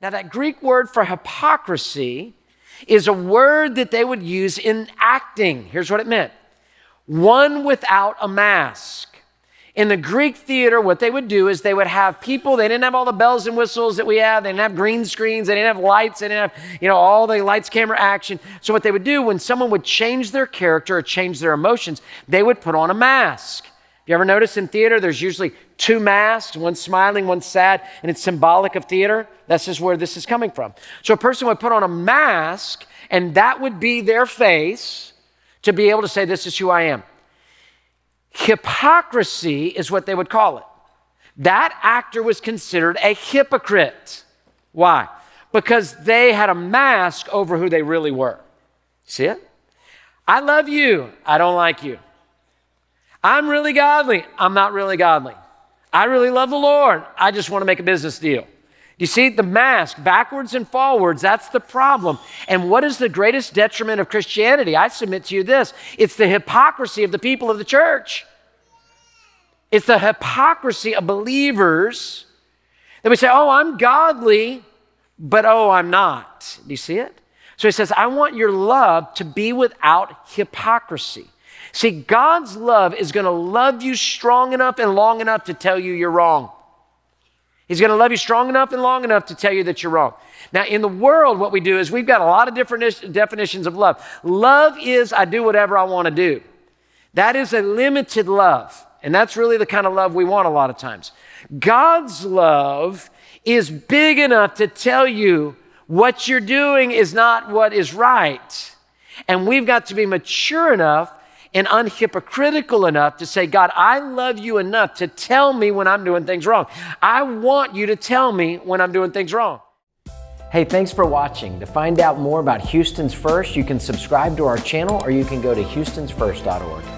Now, that Greek word for hypocrisy is a word that they would use in acting. Here's what it meant. One without a mask. In the Greek theater, what they would do is they would have people, they didn't have all the bells and whistles that we have, they didn't have green screens, they didn't have lights, they didn't have, all the lights, camera, action. So what they would do when someone would change their character or change their emotions, they would put on a mask. You ever notice in theater, there's usually two masks, one smiling, one sad, and it's symbolic of theater? That's just where this is coming from. So a person would put on a mask, and that would be their face to be able to say, this is who I am. Hypocrisy is what they would call it. That actor was considered a hypocrite. Why? Because they had a mask over who they really were. See it? I love you. I don't like you. I'm really godly. I'm not really godly. I really love the Lord. I just want to make a business deal. You see, the mask, backwards and forwards, that's the problem. And what is the greatest detriment of Christianity? I submit to you this. It's the hypocrisy of the people of the church. It's the hypocrisy of believers that we say, oh, I'm godly, but oh, I'm not. Do you see it? So he says, I want your love to be without hypocrisy. See, God's love is going to love you strong enough and long enough to tell you you're wrong. He's going to love you strong enough and long enough to tell you that you're wrong. Now, in the world, what we do is we've got a lot of different definitions of love. Love is I do whatever I want to do. That is a limited love. And that's really the kind of love we want a lot of times. God's love is big enough to tell you what you're doing is not what is right. And we've got to be mature enough and unhypocritical enough to say, God, I love you enough to tell me when I'm doing things wrong. I want you to tell me when I'm doing things wrong. Hey, thanks for watching. To find out more about Houston's First, you can subscribe to our channel or you can go to houstonsfirst.org.